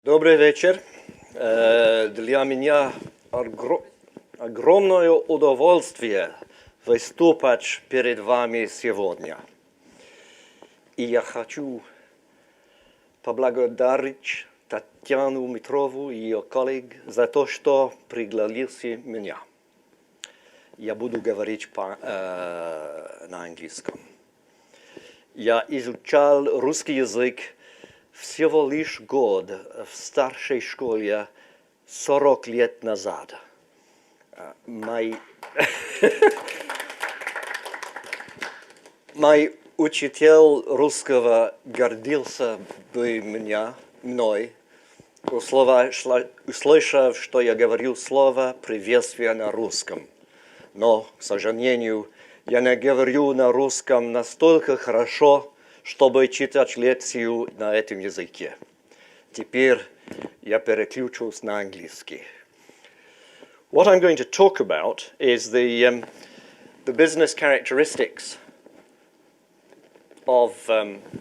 Добрый вечер. Для меня огромное удовольствие выступать перед вами сегодня. И я хочу поблагодарить Татьяну Митрову и ее коллег за то, что пригласили меня. Я буду говорить на английском. Я изучал русский язык всего лишь год в старшей школе 40 лет назад. Мой учитель русского гордился бы мной, услышав, что я говорю слово приветствия на русском. Но, к сожалению, я не говорю на русском настолько хорошо, чтобы читать лекцию на этом языке. Теперь я переключусь на английский. What I'm going to talk about is the business characteristics of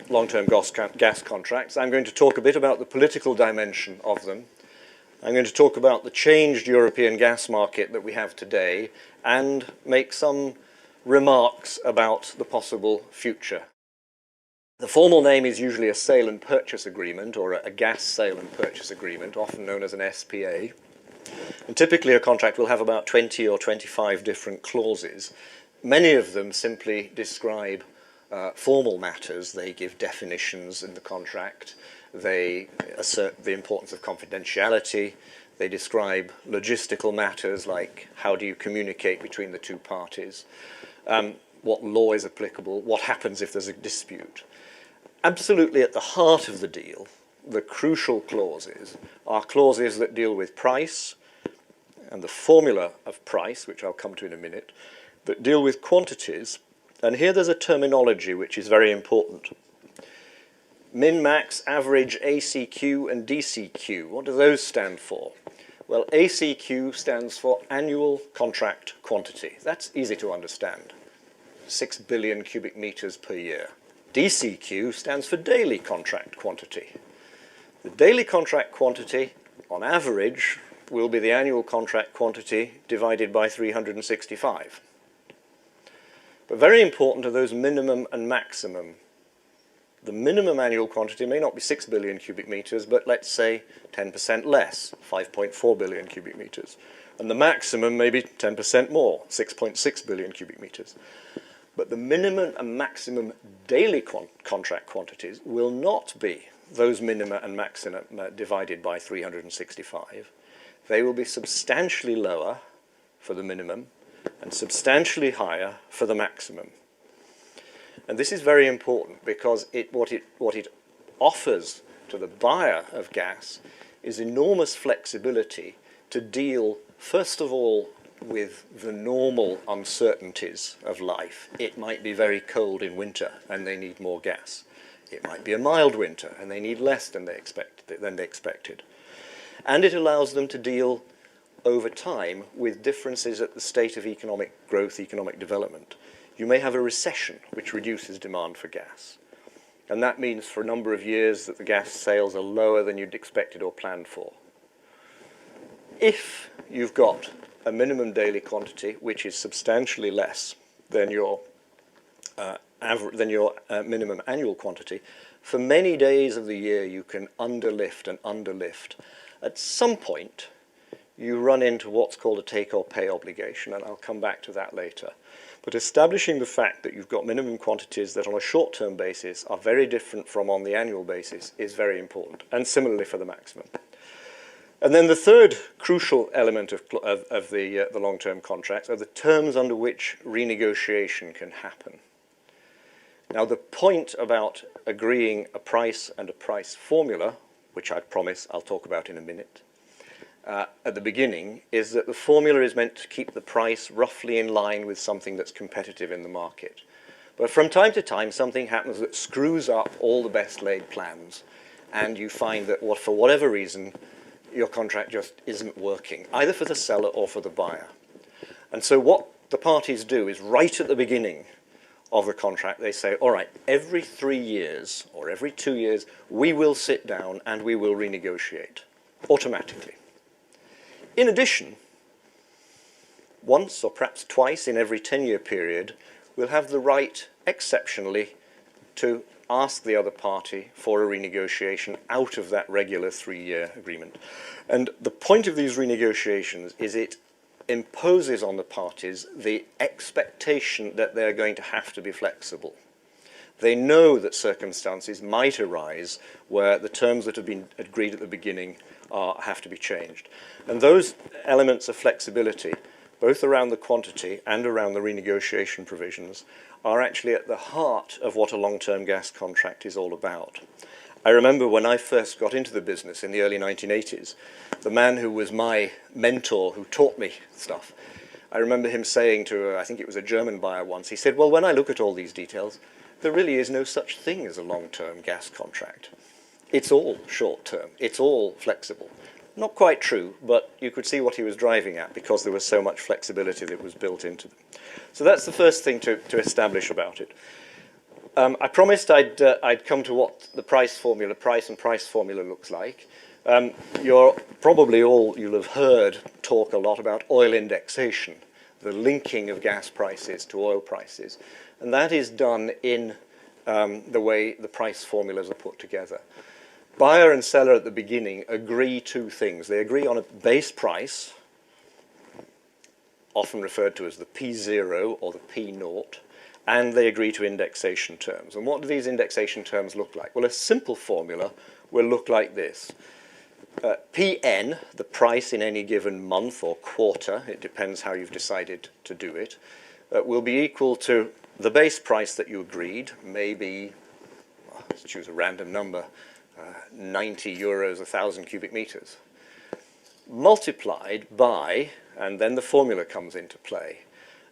long-term gas contracts. I'm going to talk a bit about the political dimension of them. I'm going to talk about the changed European gas market that we have today and make some remarks about the possible future. The formal name is usually a sale and purchase agreement or a gas sale and purchase agreement, often known as an SPA. And typically a contract will have about 20 or 25 different clauses. Many of them simply describe formal matters. They give definitions in the contract. They assert the importance of confidentiality. They describe logistical matters like how do you communicate between the two parties, what law is applicable, what happens if there's a dispute. Absolutely at the heart of the deal, the crucial clauses are clauses that deal with price and the formula of price, which I'll come to in a minute, that deal with quantities. And here there's a terminology which is very important. Min, max, average, ACQ and DCQ. What do those stand for? Well, ACQ stands for annual contract quantity. That's easy to understand. 6 billion cubic meters per year. DCQ stands for daily contract quantity. The daily contract quantity, on average, will be the annual contract quantity divided by 365. But very important are those minimum and maximum. The minimum annual quantity may not be 6 billion cubic meters, but let's say 10% less, 5.4 billion cubic meters. And the maximum may be 10% more, 6.6 billion cubic meters. But the minimum and maximum daily contract quantities will not be those minima and maxima divided by 365. They will be substantially lower for the minimum and substantially higher for the maximum. And this is very important because what it offers to the buyer of gas is enormous flexibility to deal, first of all, with the normal uncertainties of life. It might be very cold in winter and they need more gas. It might be a mild winter and they need less than they expected. And it allows them to deal over time with differences at the state of economic growth, economic development. You may have a recession which reduces demand for gas. And that means for a number of years that the gas sales are lower than you'd expected or planned for. If you've got a minimum daily quantity which is substantially less than your minimum annual quantity, for many days of the year you can underlift and underlift. At some point you run into what's called a take or pay obligation, and I'll come back to that later. But establishing the fact that you've got minimum quantities that on a short-term basis are very different from on the annual basis is very important, and similarly for the maximum. And then the third crucial element of the long-term contracts are the terms under which renegotiation can happen. Now, the point about agreeing a price and a price formula, which I promise I'll talk about in a minute, at the beginning, is that the formula is meant to keep the price roughly in line with something that's competitive in the market. But from time to time, something happens that screws up all the best laid plans, and you find that for whatever reason, your contract just isn't working, either for the seller or for the buyer. And so what the parties do is right at the beginning of the contract, they say, all right, every 3 years or every 2 years, we will sit down and we will renegotiate automatically. In addition, once or perhaps twice in every 10-year period, we'll have the right, exceptionally, to ask the other party for a renegotiation out of that regular 3-year agreement. And the point of these renegotiations is it imposes on the parties the expectation that they're going to have to be flexible. They know that circumstances might arise where the terms that have been agreed at the beginning have to be changed. And those elements of flexibility, both around the quantity and around the renegotiation provisions, are actually at the heart of what a long-term gas contract is all about. I remember when I first got into the business in the early 1980s, the man who was my mentor, who taught me stuff, I remember him saying to, I think it was a German buyer once, he said, well, when I look at all these details, there really is no such thing as a long-term gas contract. It's all short-term. It's all flexible. Not quite true, but you could see what he was driving at because there was so much flexibility that was built into them. So that's the first thing to establish about it. I promised I'd come to what the price and price formula looks like. You'll have heard talk a lot about oil indexation, the linking of gas prices to oil prices. And that is done in the way the price formulas are put together. Buyer and seller at the beginning agree two things. They agree on a base price, often referred to as the P0 or the P0, and they agree to indexation terms. And what do these indexation terms look like? Well, a simple formula will look like this. Pn, the price in any given month or quarter, it depends how you've decided to do it, will be equal to the base price that you agreed, maybe, let's choose a random number, 90 euros, 1,000 cubic meters, multiplied by, and then the formula comes into play.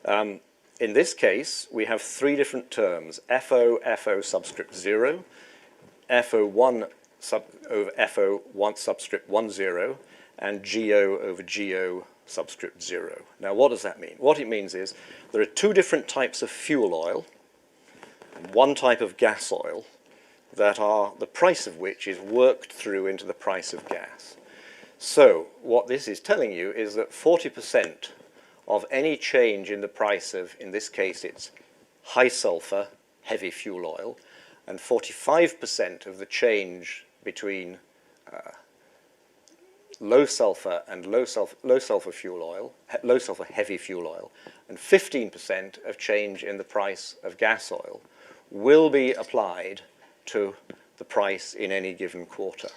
In this case, we have three different terms, FO subscript 0, FO1 over FO1 subscript 10, and GO over GO subscript 0. Now, what does that mean? What it means is there are two different types of fuel oil and one type of gas oil that are the price of which is worked through into the price of gas. So what this is telling you is that 40% of any change in the price of, in this case, it's high sulfur, heavy fuel oil, and 45% of the change between low sulfur and low sulfur fuel oil, low sulfur heavy fuel oil, and 15% of change in the price of gas oil will be applied to the price in any given quarter.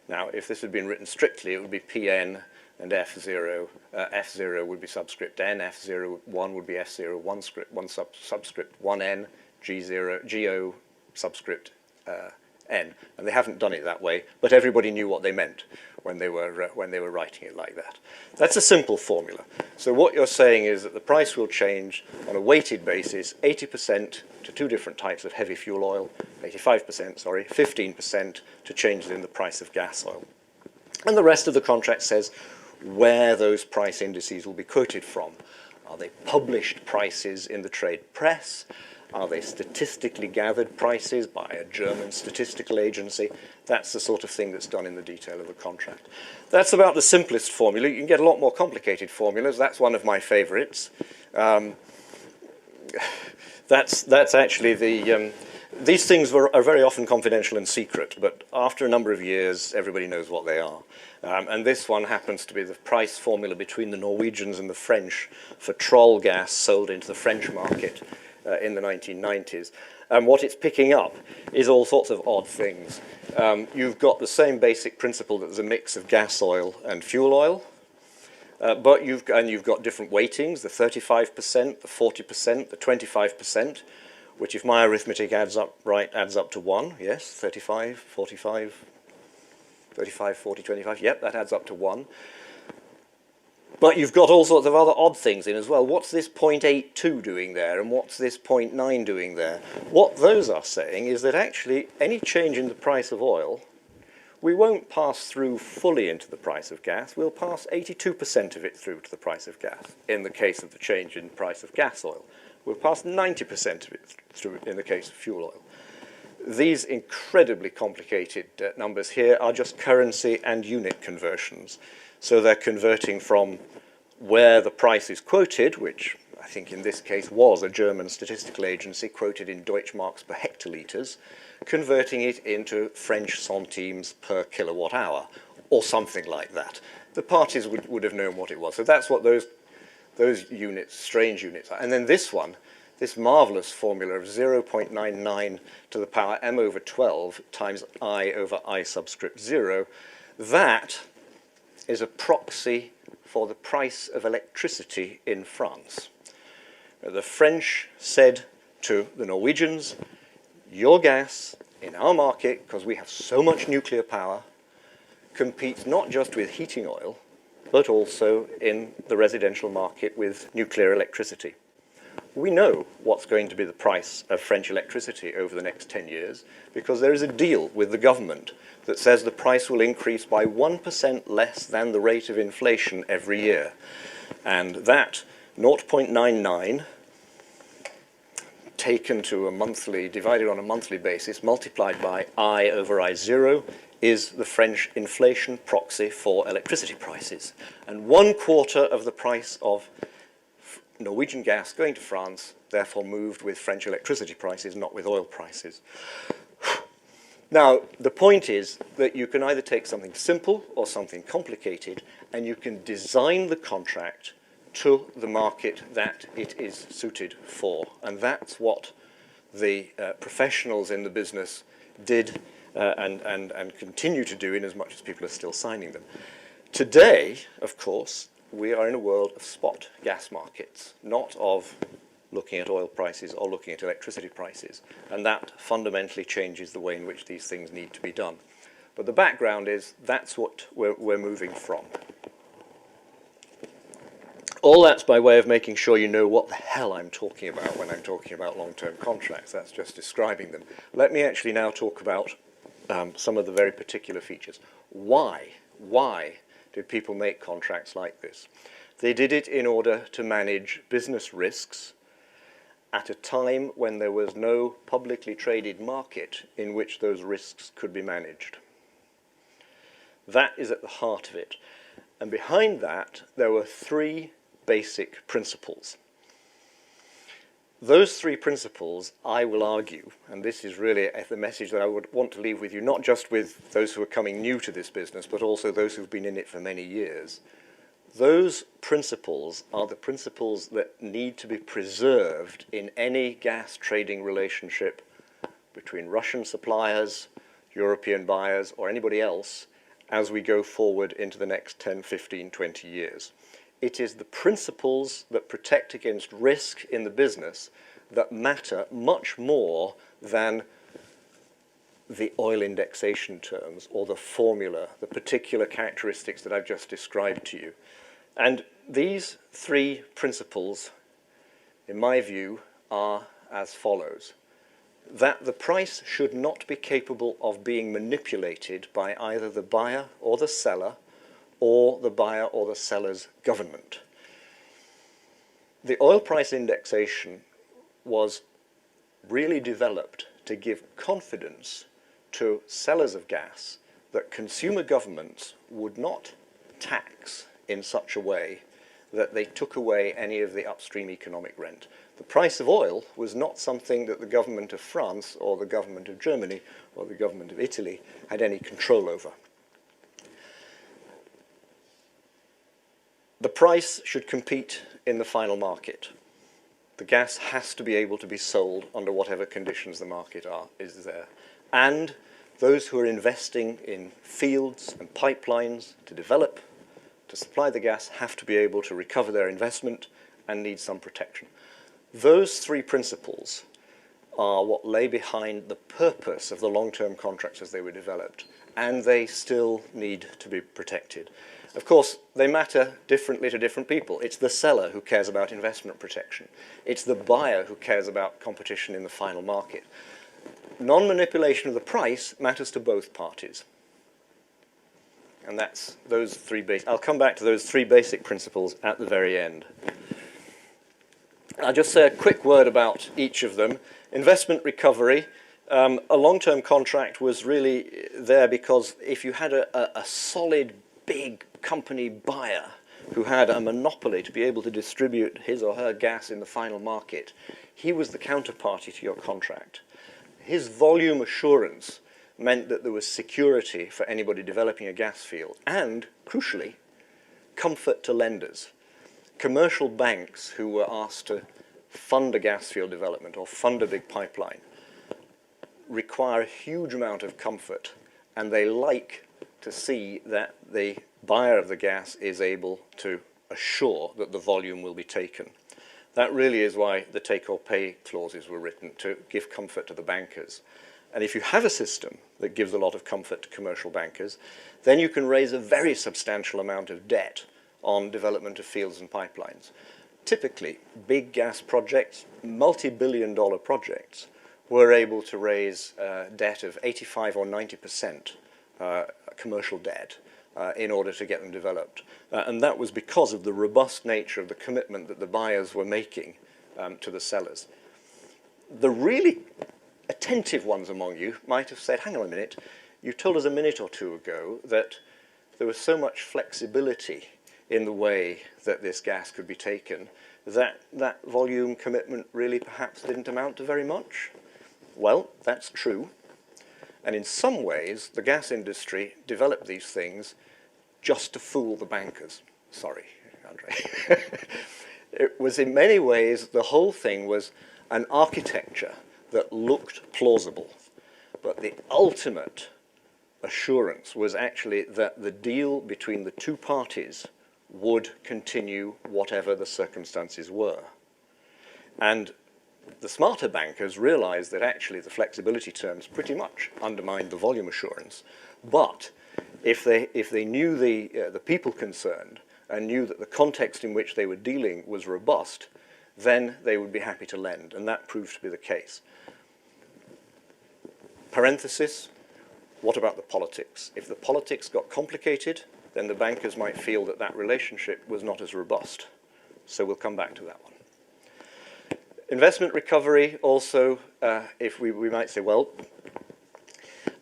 Now, if this had been written strictly, it would be Pn and F0. F0 would be subscript n, F01 would be F01 subscript 1n, Go subscript n. And they haven't done it that way, but everybody knew what they meant when they were writing it like that. That's a simple formula. So what you're saying is that the price will change on a weighted basis, 80% to two different types of heavy fuel oil, 85%, sorry, 15% to changes in the price of gas oil. And the rest of the contract says where those price indices will be quoted from. Are they published prices in the trade press? Are they statistically gathered prices by a German statistical agency? That's the sort of thing that's done in the detail of the contract. That's about the simplest formula. You can get a lot more complicated formulas. That's one of my favorites. That's actually the... these things are very often confidential and secret, but after a number of years, everybody knows what they are. And this one happens to be the price formula between the Norwegians and the French for Troll gas sold into the French market in the 1990s. And what it's picking up is all sorts of odd things. You've got the same basic principle that there's a mix of gas oil and fuel oil, but you've got different weightings, the 35%, the 40%, the 25%, which if my arithmetic adds up right, adds up to 1, yes, 35, 45, 35, 40, 25, yep, that adds up to 1. But you've got all sorts of other odd things in as well. What's this 0.82 doing there, and what's this 0.9 doing there? What those are saying is that actually any change in the price of oil, we won't pass through fully into the price of gas. We'll pass 82% of it through to the price of gas, in the case of the change in the price of gas oil. We'll pass 90% of it through in the case of fuel oil. These incredibly complicated numbers here are just currency and unit conversions. So they're converting from where the price is quoted, which I think in this case was a German statistical agency quoted in Deutschmarks per hectoliters, converting it into French centimes per kilowatt hour, or something like that. The parties would have known what it was. So that's what those units, strange units are. And then this one, this marvelous formula of 0.99 to the power m over 12 times I over I subscript 0, that is a proxy for the price of electricity in France. The French said to the Norwegians, your gas in our market, because we have so much nuclear power, competes not just with heating oil, but also in the residential market with nuclear electricity. We know what's going to be the price of French electricity over the next 10 years because there is a deal with the government that says the price will increase by 1% less than the rate of inflation every year. And that 0.99 taken to a monthly, divided on a monthly basis, multiplied by I over I0 is the French inflation proxy for electricity prices. And 1/4 of the price of Norwegian gas going to France, therefore moved with French electricity prices, not with oil prices. Now, the point is that you can either take something simple or something complicated, and you can design the contract to the market that it is suited for. And that's what the professionals in the business did and continue to do in as much as people are still signing them. Today, of course, we are in a world of spot gas markets, not of looking at oil prices or looking at electricity prices. And that fundamentally changes the way in which these things need to be done. But the background is that's what we're moving from. All that's by way of making sure you know what the hell I'm talking about when I'm talking about long-term contracts. That's just describing them. Let me actually now talk about some of the very particular features. Why did people make contracts like this? They did it in order to manage business risks at a time when there was no publicly traded market in which those risks could be managed. That is at the heart of it. And behind that, there were three basic principles. Those three principles, I will argue, and this is really the message that I would want to leave with you, not just with those who are coming new to this business, but also those who've been in it for many years. Those principles are the principles that need to be preserved in any gas trading relationship between Russian suppliers, European buyers, or anybody else as we go forward into the next 10, 15, 20 years. It is the principles that protect against risk in the business that matter much more than the oil indexation terms or the formula, the particular characteristics that I've just described to you. And these three principles, in my view, are as follows. That the price should not be capable of being manipulated by either the buyer or the seller or the buyer or the seller's government. The oil price indexation was really developed to give confidence to sellers of gas that consumer governments would not tax in such a way that they took away any of the upstream economic rent. The price of oil was not something that the government of France or the government of Germany or the government of Italy had any control over. The price should compete in the final market. The gas has to be able to be sold under whatever conditions the market is there. And those who are investing in fields and pipelines to develop, to supply the gas, have to be able to recover their investment and need some protection. Those three principles are what lay behind the purpose of the long-term contracts as they were developed, and they still need to be protected. Of course, they matter differently to different people. It's the seller who cares about investment protection. It's the buyer who cares about competition in the final market. Non-manipulation of the price matters to both parties. And that's those three basic. I'll come back to those three basic principles at the very end. I'll just say a quick word about each of them. Investment recovery. A long-term contract was really there because if you had a solid, big company buyer who had a monopoly to be able to distribute his or her gas in the final market, he was the counterparty to your contract. His volume assurance meant that there was security for anybody developing a gas field and, crucially, comfort to lenders. Commercial banks who were asked to fund a gas field development or fund a big pipeline require a huge amount of comfort, and they like to see that the buyer of the gas is able to assure that the volume will be taken. That really is why the take-or-pay clauses were written, to give comfort to the bankers. And if you have a system that gives a lot of comfort to commercial bankers, then you can raise a very substantial amount of debt on development of fields and pipelines. Typically, big gas projects, multi-billion-dollar projects, were able to raise debt of 85 or 90% commercial debt in order to get them developed. And that was because of the robust nature of the commitment that the buyers were making to the sellers. The really attentive ones among you might have said, hang on a minute, you told us a minute or two ago that there was so much flexibility in the way that this gas could be taken that that volume commitment really perhaps didn't amount to very much. Well, that's true. And in some ways, the gas industry developed these things just to fool the bankers. Sorry, Andre. It was in many ways, the whole thing was an architecture that looked plausible. But the ultimate assurance was actually that the deal between the two parties would continue whatever the circumstances were. And the smarter bankers realized that actually the flexibility terms pretty much undermined the volume assurance. But if they knew the people concerned and knew that the context in which they were dealing was robust, then they would be happy to lend, and that proved to be the case. Parenthesis, what about the politics? If the politics got complicated, then the bankers might feel that that relationship was not as robust. So we'll come back to that one. Investment recovery also, if we might say, well,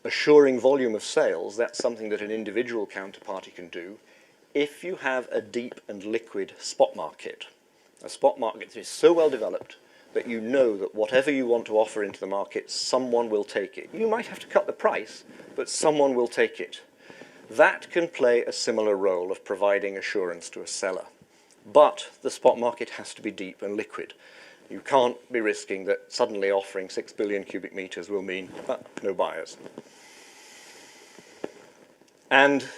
assuring volume of sales, that's something that an individual counterparty can do if you have a deep and liquid spot market. A spot market that is so well developed that you know that whatever you want to offer into the market, someone will take it. You might have to cut the price, but someone will take it. That can play a similar role of providing assurance to a seller. But the spot market has to be deep and liquid. You can't be risking that suddenly offering 6 billion cubic meters will mean no buyers. And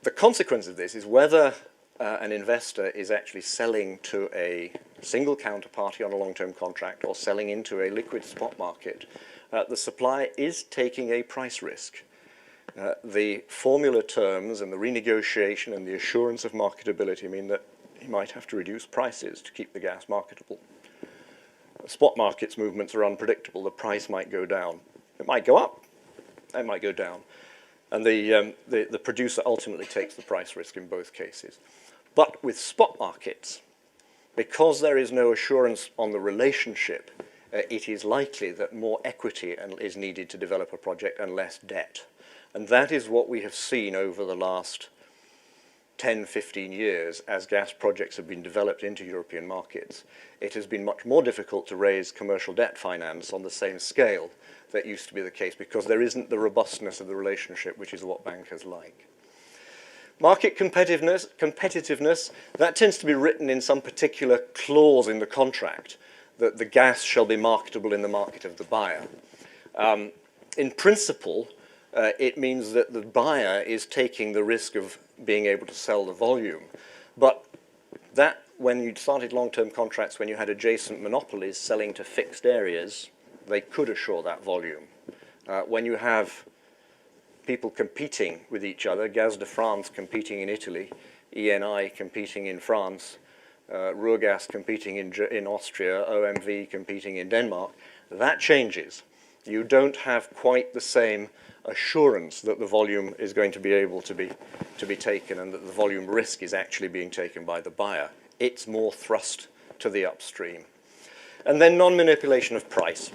the consequence of this is whether an investor is actually selling to a single counterparty on a long-term contract or selling into a liquid spot market, the supplier is taking a price risk. The formula terms and the renegotiation and the assurance of marketability mean that he might have to reduce prices to keep the gas marketable. Spot markets movements are unpredictable. The price might go down. It might go up. It might go down. And the producer ultimately takes the price risk in both cases. But with spot markets, because there is no assurance on the relationship, it is likely that more equity is needed to develop a project and less debt. And that is what we have seen over the last 10, 15 years as gas projects have been developed into European markets. It has been much more difficult to raise commercial debt finance on the same scale that used to be the case because there isn't the robustness of the relationship, which is what bankers like. Market competitiveness, that tends to be written in some particular clause in the contract, that the gas shall be marketable in the market of the buyer. In principle, it means that the buyer is taking the risk of being able to sell the volume. But that, when you started long-term contracts, when you had adjacent monopolies selling to fixed areas, they could assure that volume. When you have people competing with each other, Gaz de France competing in Italy, ENI competing in France, Ruhrgas competing in Austria, OMV competing in Denmark, that changes. You don't have quite the same assurance that the volume is going to be able to be taken and that the volume risk is actually being taken by the buyer. It's more thrust to the upstream. And then non-manipulation of price.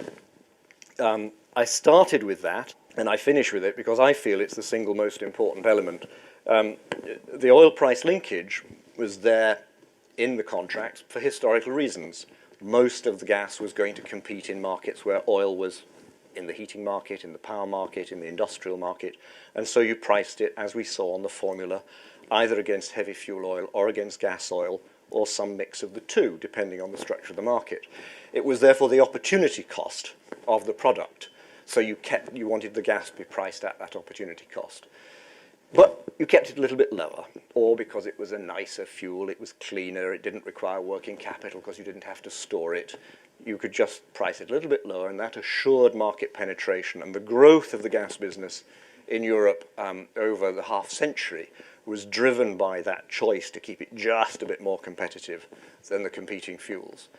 I started with that, and I finish with it because I feel it's the single most important element. The oil price linkage was there in the contracts for historical reasons. Most of the gas was going to compete in markets where oil was in the heating market, in the power market, in the industrial market, and so you priced it, as we saw on the formula, either against heavy fuel oil or against gas oil, or some mix of the two, depending on the structure of the market. It was therefore the opportunity cost of the product. So you wanted the gas to be priced at that opportunity cost. But you kept it a little bit lower, or because it was a nicer fuel, it was cleaner, it didn't require working capital because you didn't have to store it. You could just price it a little bit lower, and that assured market penetration. And the growth of the gas business in Europe over the half century was driven by that choice to keep it just a bit more competitive than the competing fuels.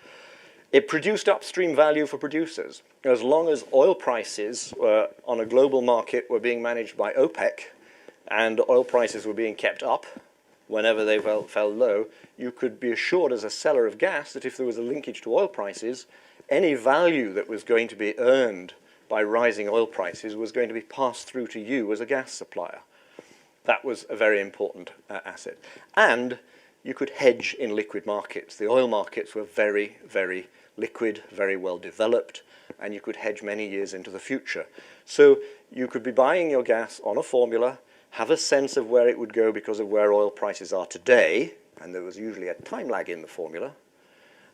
It produced upstream value for producers. As long as oil prices on a global market were being managed by OPEC and oil prices were being kept up whenever they fell low, you could be assured as a seller of gas that if there was a linkage to oil prices, any value that was going to be earned by rising oil prices was going to be passed through to you as a gas supplier. That was a very important asset. And you could hedge in liquid markets. The oil markets were very, very liquid, very well developed, and you could hedge many years into the future. So you could be buying your gas on a formula, have a sense of where it would go because of where oil prices are today, and there was usually a time lag in the formula,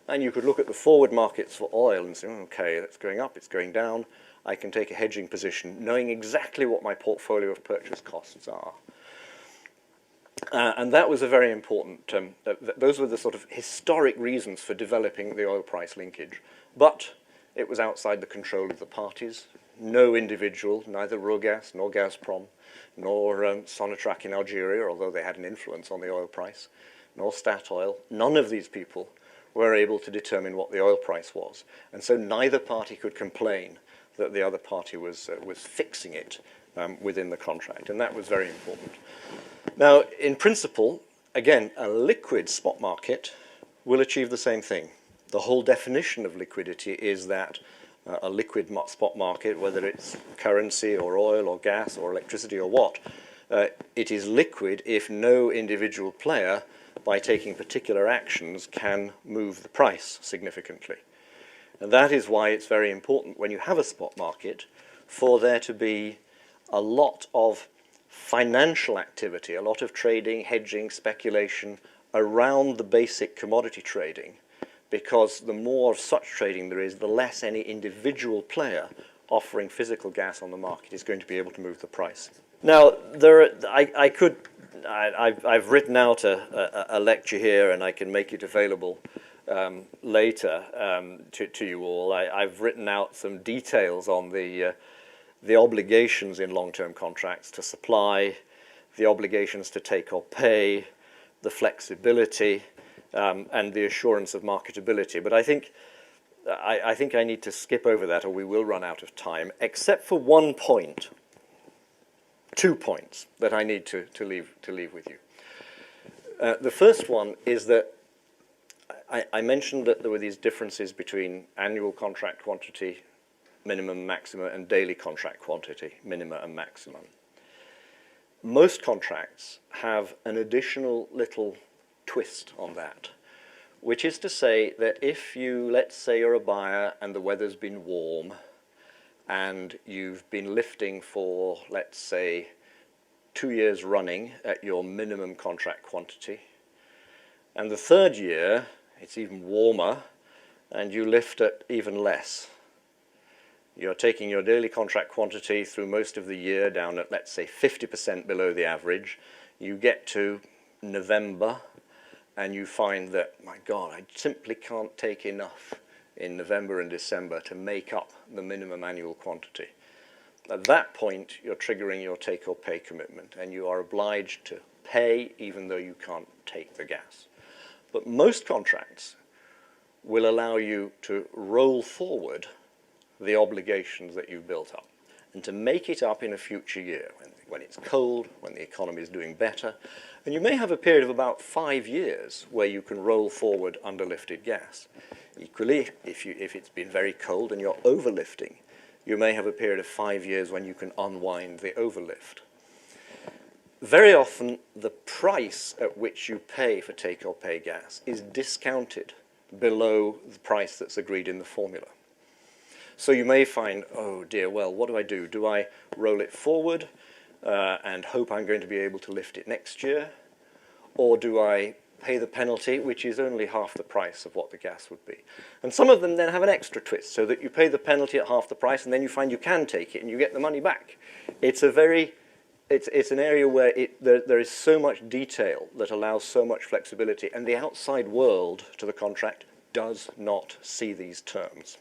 and you could look at the forward markets for oil and say, okay, it's going up, it's going down, I can take a hedging position, knowing exactly what my portfolio of purchase costs are. And that was a very important, those were the sort of historic reasons for developing the oil price linkage. But it was outside the control of the parties. No individual, neither Rogas nor Gazprom, nor Sonatrach in Algeria, although they had an influence on the oil price, nor Statoil, none of these people were able to determine what the oil price was. And so neither party could complain that the other party was fixing it within the contract, and that was very important. Now, in principle, again, a liquid spot market will achieve the same thing. The whole definition of liquidity is that a liquid spot market, whether it's currency or oil or gas or electricity or what, it is liquid if no individual player, by taking particular actions, can move the price significantly. And that is why it's very important when you have a spot market for there to be a lot of financial activity, a lot of trading, hedging, speculation around the basic commodity trading, because the more of such trading there is, the less any individual player offering physical gas on the market is going to be able to move the price. Now, I've written out a lecture here, and I can make it available later to you all. I've written out some details on the obligations in long-term contracts to supply, the obligations to take or pay, the flexibility, and the assurance of marketability. But I think I need to skip over that, or we will run out of time, except for one point, 2 points that I need to leave with you. The first one is that I mentioned that there were these differences between annual contract quantity, minimum, maximum, and daily contract quantity, minima and maximum. Most contracts have an additional little twist on that, which is to say that if you, let's say you're a buyer and the weather's been warm and you've been lifting for, let's say, 2 years running at your minimum contract quantity, and the third year it's even warmer and you lift at even less. You're taking your daily contract quantity through most of the year down at, let's say, 50% below the average. You get to November and you find that, my God, I simply can't take enough in November and December to make up the minimum annual quantity. At that point, you're triggering your take or pay commitment, and you are obliged to pay even though you can't take the gas. But most contracts will allow you to roll forward the obligations that you've built up. and to make it up in a future year, when it's cold, when the economy is doing better. And you may have a period of about 5 years where you can roll forward underlifted gas. Equally, if it's been very cold and you're overlifting, you may have a period of 5 years when you can unwind the overlift. Very often, the price at which you pay for take-or-pay gas is discounted below the price that's agreed in the formula. So you may find, oh dear, well, what do? Do I roll it forward and hope I'm going to be able to lift it next year? Or do I pay the penalty, which is only half the price of what the gas would be? And some of them then have an extra twist, so that you pay the penalty at half the price, and then you find you can take it, and you get the money back. It's an area where there is so much detail that allows so much flexibility, and the outside world to the contract does not see these terms.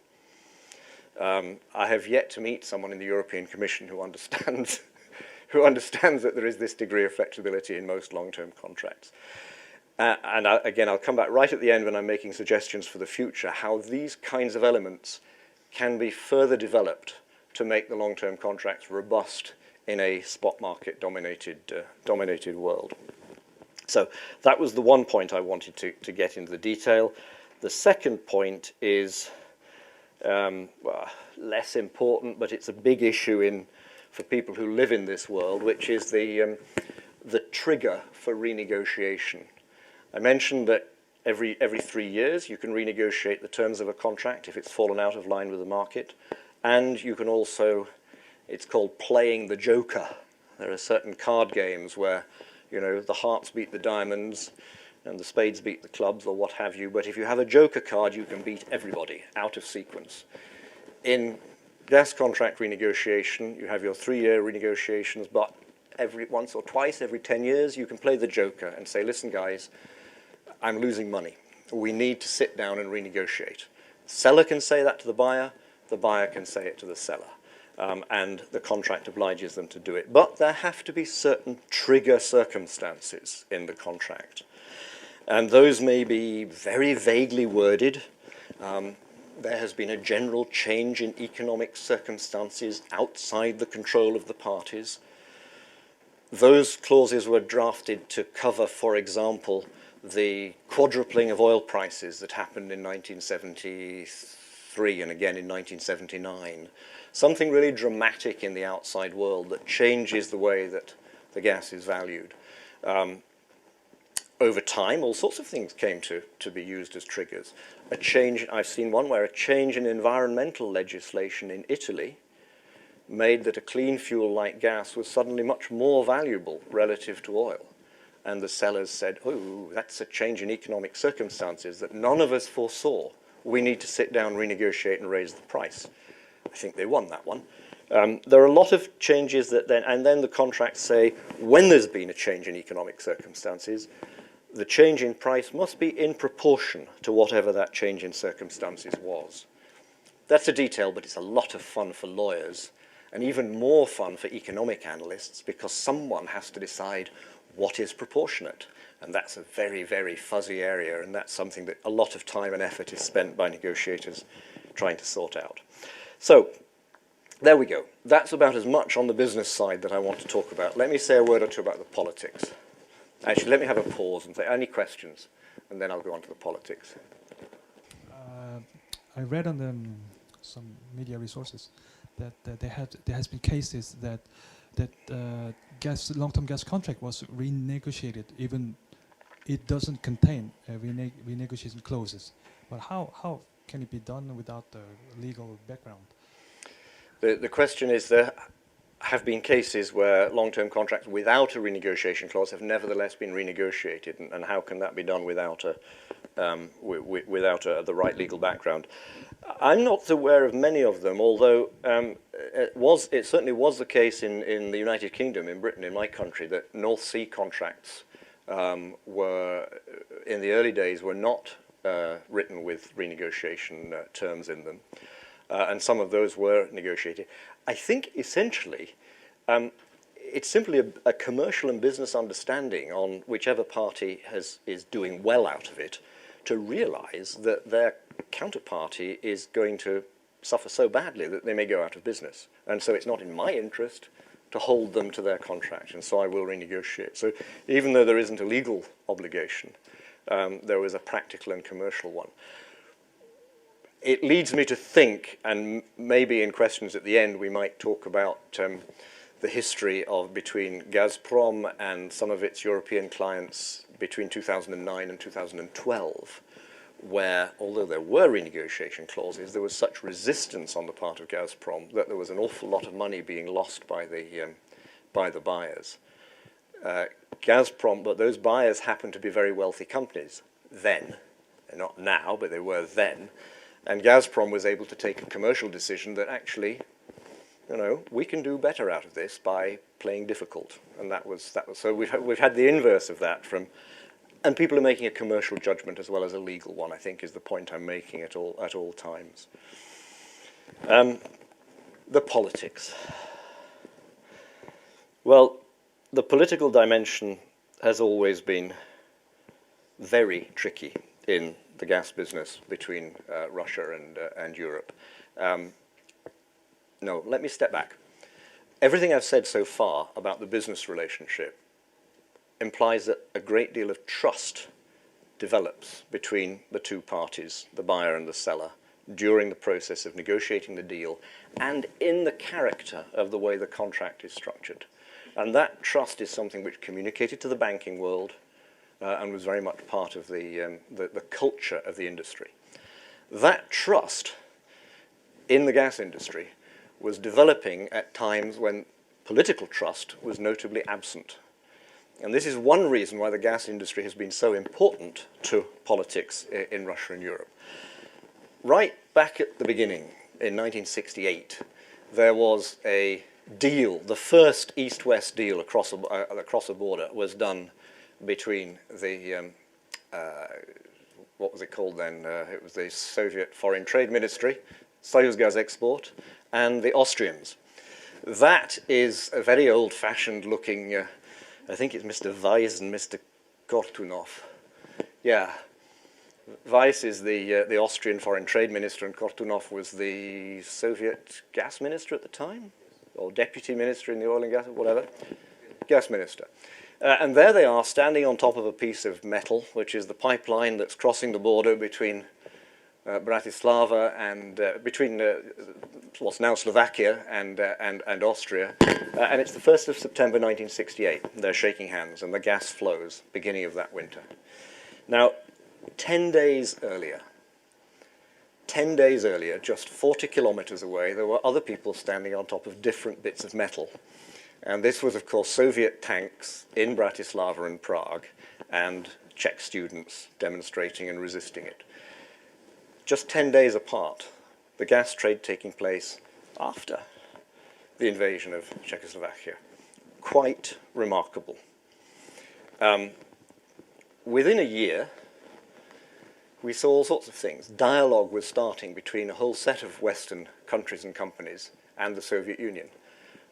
I have yet to meet someone in the European Commission who understands that there is this degree of flexibility in most long-term contracts. Again, I'll come back right at the end when I'm making suggestions for the future, how these kinds of elements can be further developed to make the long-term contracts robust in a spot market dominated world. So that was the one point I wanted to get into the detail. The second point is well, less important, but it's a big issue for people who live in this world, which is the trigger for renegotiation. I mentioned that every 3 years you can renegotiate the terms of a contract if it's fallen out of line with the market, and you can also, it's called playing the joker. There are certain card games where, you know, the hearts beat the diamonds and the spades beat the clubs or what have you, but if you have a joker card, you can beat everybody out of sequence. In gas contract renegotiation, you have your 3-year renegotiations, but once or twice every 10 years, you can play the joker and say, listen, guys, I'm losing money. We need to sit down and renegotiate. The seller can say that to the buyer can say it to the seller. And the contract obliges them to do it. But there have to be certain trigger circumstances in the contract. And those may be very vaguely worded. There has been a general change in economic circumstances outside the control of the parties. Those clauses were drafted to cover, for example, the quadrupling of oil prices that happened in 1973 and again in 1979. Something really dramatic in the outside world that changes the way that the gas is valued. Over time, all sorts of things came to be used as triggers. A change, I've seen one where a change in environmental legislation in Italy made that a clean fuel like gas was suddenly much more valuable relative to oil. And the sellers said, oh, that's a change in economic circumstances that none of us foresaw. We need to sit down, renegotiate, and raise the price. I think they won that one. There are a lot of changes that then the contracts say, when there's been a change in economic circumstances, the change in price must be in proportion to whatever that change in circumstances was. That's a detail, but it's a lot of fun for lawyers, and even more fun for economic analysts, because someone has to decide what is proportionate. And that's a very, very fuzzy area, and that's something that a lot of time and effort is spent by negotiators trying to sort out. So, there we go. That's about as much on the business side that I want to talk about. Let me say a word or two about the politics. Actually, let me have a pause and say, any questions? And then I'll go on to the politics. I read on some media resources that there has been cases that long-term gas contract was renegotiated, even it doesn't contain renegotiation clauses. But how can it be done without the legal background? The question is, there have been cases where long-term contracts without a renegotiation clause have nevertheless been renegotiated, and how can that be done without the right legal background? I'm not aware of many of them, although it certainly was the case in the United Kingdom, in Britain, in my country, that North Sea contracts were, in the early days, were not written with renegotiation terms in them. And some of those were negotiated. I think essentially it's simply a commercial and business understanding on whichever party is doing well out of it to realize that their counterparty is going to suffer so badly that they may go out of business. And so it's not in my interest to hold them to their contract, and so I will renegotiate. So even though there isn't a legal obligation, there was a practical and commercial one. It leads me to think, and maybe in questions at the end we might talk about the history of between Gazprom and some of its European clients between 2009 and 2012, where, although there were renegotiation clauses, there was such resistance on the part of Gazprom that there was an awful lot of money being lost by the buyers. Gazprom, but those buyers happened to be very wealthy companies then. They're not now, but they were then. And Gazprom was able to take a commercial decision that actually, you know, we can do better out of this by playing difficult. And that was so we've had the inverse of that from, and people are making a commercial judgment as well as a legal one, I think, is the point I'm making at all times. The politics. Well, the political dimension has always been very tricky in the gas business between Russia and Europe. No, let me step back. Everything I've said so far about the business relationship implies that a great deal of trust develops between the two parties, the buyer and the seller, during the process of negotiating the deal and in the character of the way the contract is structured. And that trust is something which communicated to the banking world and was very much part of the culture of the industry. That trust in the gas industry was developing at times when political trust was notably absent. And this is one reason why the gas industry has been so important to politics in Russia and Europe. Right back at the beginning, in 1968, there was a deal, the first East-West deal across a border was done between the, what was it called then? It was the Soviet Foreign Trade Ministry, Soyuz Gaz Export, and the Austrians. That is a very old-fashioned looking, I think it's Mr. Weiss and Mr. Kortunov. Yeah, Weiss is the Austrian Foreign Trade Minister, and Kortunov was the Soviet gas minister at the time, or deputy minister in the oil and gas, whatever, gas minister. And there they are, standing on top of a piece of metal, which is the pipeline that's crossing the border between Bratislava and between what's now Slovakia and Austria. And it's the 1st of September 1968. They're shaking hands, and the gas flows, beginning of that winter. Now, 10 days earlier, just 40 kilometers away, there were other people standing on top of different bits of metal. And this was, of course, Soviet tanks in Bratislava and Prague, and Czech students demonstrating and resisting it. Just 10 days apart, the gas trade taking place after the invasion of Czechoslovakia. Quite remarkable. Within a year, we saw all sorts of things. Dialogue was starting between a whole set of Western countries and companies and the Soviet Union.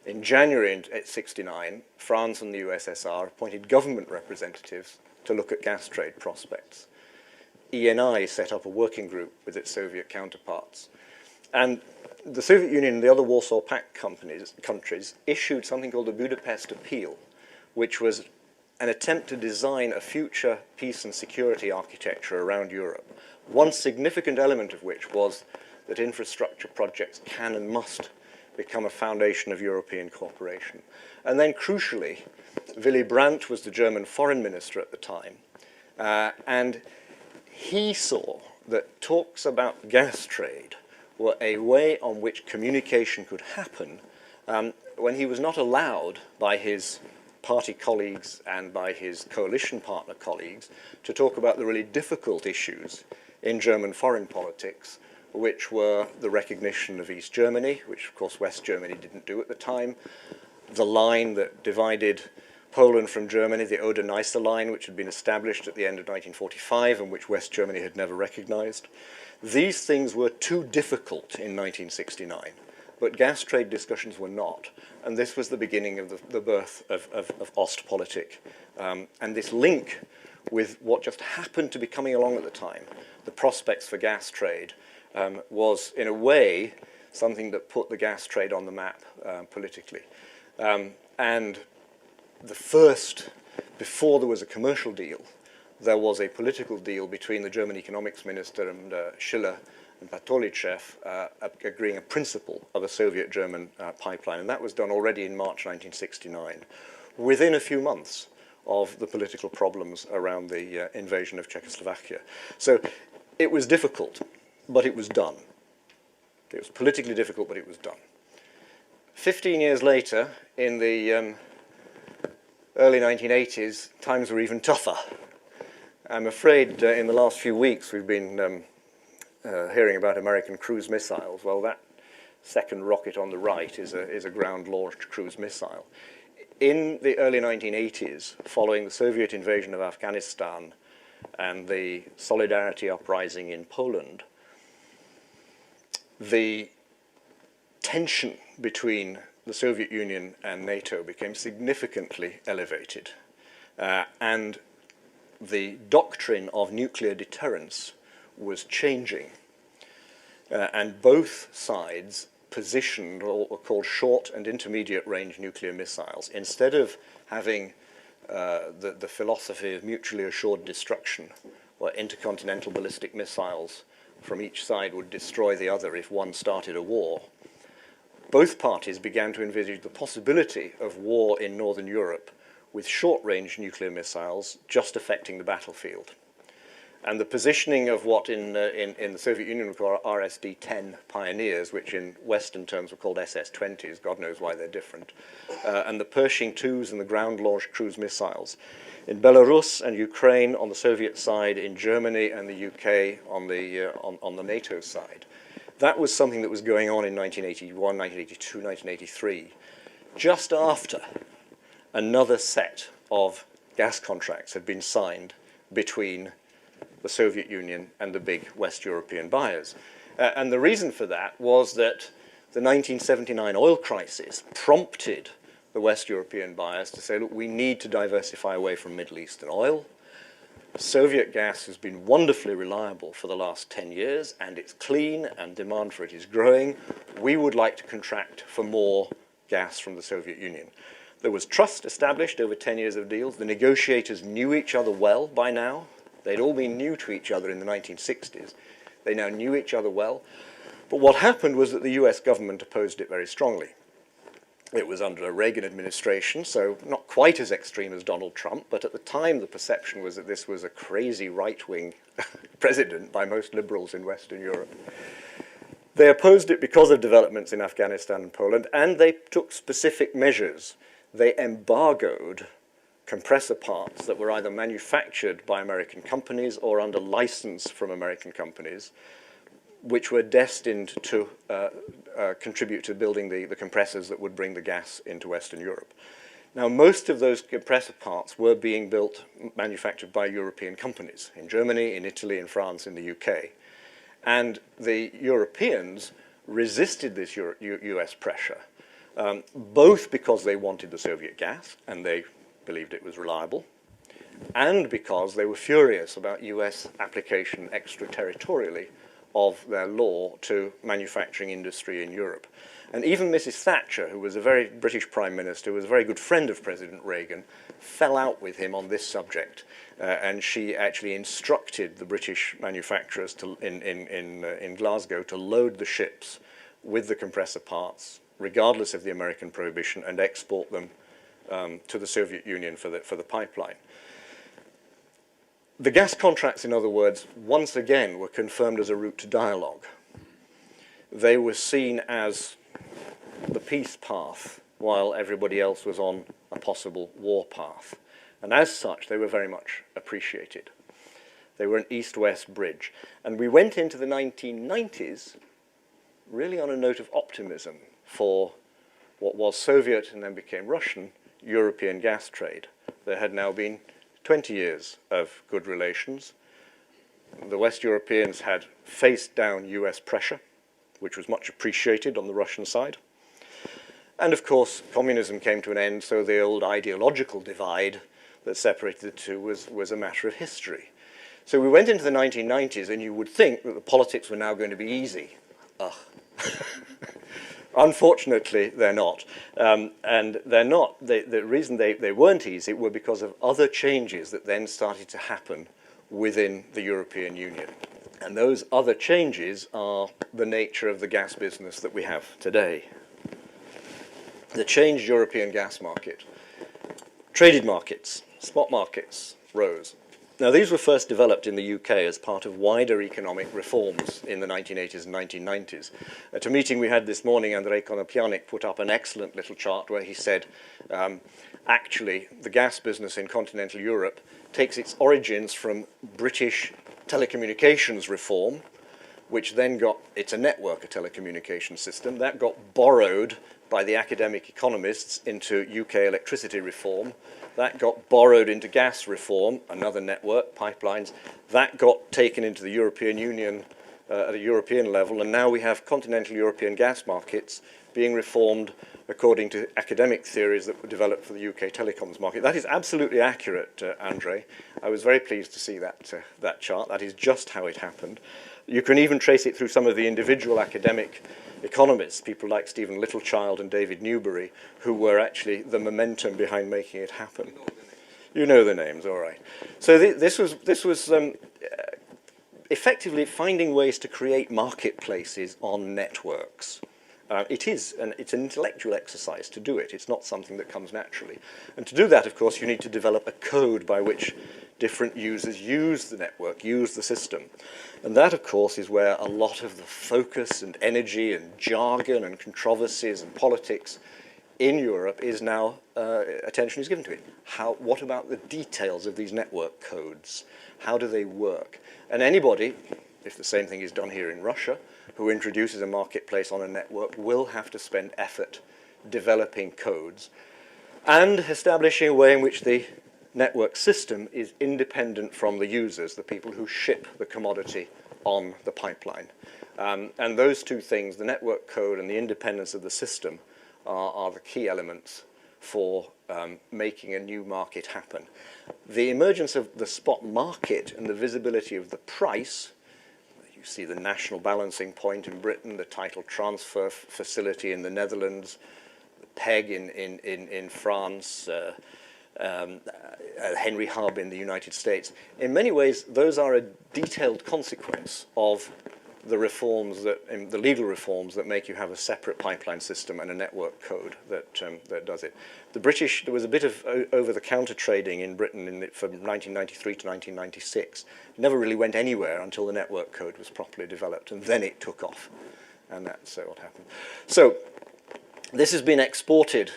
In January of '69, France and the USSR appointed government representatives to look at gas trade prospects. ENI set up a working group with its Soviet counterparts. And the Soviet Union and the other Warsaw Pact countries issued something called the Budapest Appeal, which was an attempt to design a future peace and security architecture around Europe. One significant element of which was that infrastructure projects can and must become a foundation of European cooperation. And then crucially, Willy Brandt was the German foreign minister at the time, and he saw that talks about gas trade were a way on which communication could happen when he was not allowed by his party colleagues and by his coalition partner colleagues to talk about the really difficult issues in German foreign politics, which were the recognition of East Germany, which of course West Germany didn't do at the time, the line that divided Poland from Germany, the Oder-Neisse line, which had been established at the end of 1945 and which West Germany had never recognized. These things were too difficult in 1969, but gas trade discussions were not. And this was the beginning of the birth of Ostpolitik. And this link with what just happened to be coming along at the time, the prospects for gas trade, was, in a way, something that put the gas trade on the map politically. And the first, before there was a commercial deal, there was a political deal between the German economics minister and Schiller and Bartolitschew agreeing a principle of a Soviet-German pipeline. And that was done already in March 1969, within a few months of the political problems around the invasion of Czechoslovakia. So it was difficult, but it was done. It was politically difficult, but it was done. 15 years later, in the early 1980s, times were even tougher. I'm afraid in the last few weeks we've been hearing about American cruise missiles. Well, that second rocket on the right is a ground-launched cruise missile. In the early 1980s, following the Soviet invasion of Afghanistan and the Solidarity uprising in Poland, the tension between the Soviet Union and NATO became significantly elevated. And the doctrine of nuclear deterrence was changing. And both sides positioned what were called short and intermediate range nuclear missiles. Instead of having the philosophy of mutually assured destruction, where intercontinental ballistic missiles from each side would destroy the other if one started a war, both parties began to envisage the possibility of war in Northern Europe with short-range nuclear missiles just affecting the battlefield. And the positioning of what in the Soviet Union were called RSD-10 pioneers, which in Western terms were called SS-20s, God knows why they're different, and the Pershing IIs and the ground-launched cruise missiles. In Belarus and Ukraine on the Soviet side, in Germany and the UK on the NATO side. That was something that was going on in 1981, 1982, 1983, just after another set of gas contracts had been signed between the Soviet Union and the big West European buyers. And the reason for that was that the 1979 oil crisis prompted the West European buyers to say, look, we need to diversify away from Middle Eastern oil. Soviet gas has been wonderfully reliable for the last 10 years, and it's clean, and demand for it is growing. We would like to contract for more gas from the Soviet Union. There was trust established over 10 years of deals. The negotiators knew each other well by now. They'd all been new to each other in the 1960s. They now knew each other well. But what happened was that the US government opposed it very strongly. It was under a Reagan administration, so not quite as extreme as Donald Trump, but at the time the perception was that this was a crazy right-wing president by most liberals in Western Europe. They opposed it because of developments in Afghanistan and Poland, and they took specific measures. They embargoed compressor parts that were either manufactured by American companies or under license from American companies, which were destined to contribute to building the compressors that would bring the gas into Western Europe. Now, most of those compressor parts were being built, manufactured by European companies in Germany, in Italy, in France, in the UK. And the Europeans resisted this US pressure, both because they wanted the Soviet gas, and they believed it was reliable, and because they were furious about US application extraterritorially of their law to manufacturing industry in Europe. And even Mrs. Thatcher, who was a very British Prime Minister, who was a very good friend of President Reagan, fell out with him on this subject. And she actually instructed the British manufacturers in Glasgow to load the ships with the compressor parts, regardless of the American prohibition, and export them to the Soviet Union for the pipeline. The gas contracts, in other words, once again were confirmed as a route to dialogue. They were seen as the peace path while everybody else was on a possible war path. And as such, they were very much appreciated. They were an east-west bridge. And we went into the 1990s really on a note of optimism for what was Soviet and then became Russian European gas trade. There had now been 20 years of good relations. The West Europeans had faced down US pressure, which was much appreciated on the Russian side. And of course, communism came to an end, so the old ideological divide that separated the two was a matter of history. So we went into the 1990s, and you would think that the politics were now going to be easy. Ugh. Unfortunately, they're not. And they're not. The reason they weren't easy were because of other changes that then started to happen within the European Union. And those other changes are the nature of the gas business that we have today. The changed European gas market. Traded markets, spot markets, rose. Now, these were first developed in the UK as part of wider economic reforms in the 1980s and 1990s. At a meeting we had this morning, Andrej Konopljanik put up an excellent little chart where he said, actually, the gas business in continental Europe takes its origins from British telecommunications reform, which then it's a network, a telecommunications system, that got borrowed by the academic economists into UK electricity reform. That got borrowed into gas reform, another network, pipelines. That got taken into the European Union at a European level, and now we have continental European gas markets being reformed according to academic theories that were developed for the UK telecoms market. That is absolutely accurate, Andrej. I was very pleased to see that chart. That is just how it happened. You can even trace it through some of the individual academic economists, people like Stephen Littlechild and David Newbury, who were actually the momentum behind making it happen. You know the names, all right. So this was effectively finding ways to create marketplaces on networks. It's an intellectual exercise to do it. It's not something that comes naturally. And to do that, of course, you need to develop a code by which different users use the network, use the system. And that, of course, is where a lot of the focus and energy and jargon and controversies and politics in Europe is now, attention is given to it. What about the details of these network codes? How do they work? And anybody, if the same thing is done here in Russia, who introduces a marketplace on a network will have to spend effort developing codes and establishing a way in which the network system is independent from the users, the people who ship the commodity on the pipeline. And those two things, the network code and the independence of the system, are the key elements for making a new market happen. The emergence of the spot market and the visibility of the price, you see the national balancing point in Britain, the title transfer facility in the Netherlands, the PEG in France, Henry Hub in the United States. In many ways, those are a detailed consequence of the reforms the legal reforms that make you have a separate pipeline system and a network code that does it. The British, there was a bit of over-the-counter trading in Britain from 1993 to 1996. It never really went anywhere until the network code was properly developed, and then it took off. And that's what happened. So this has been exported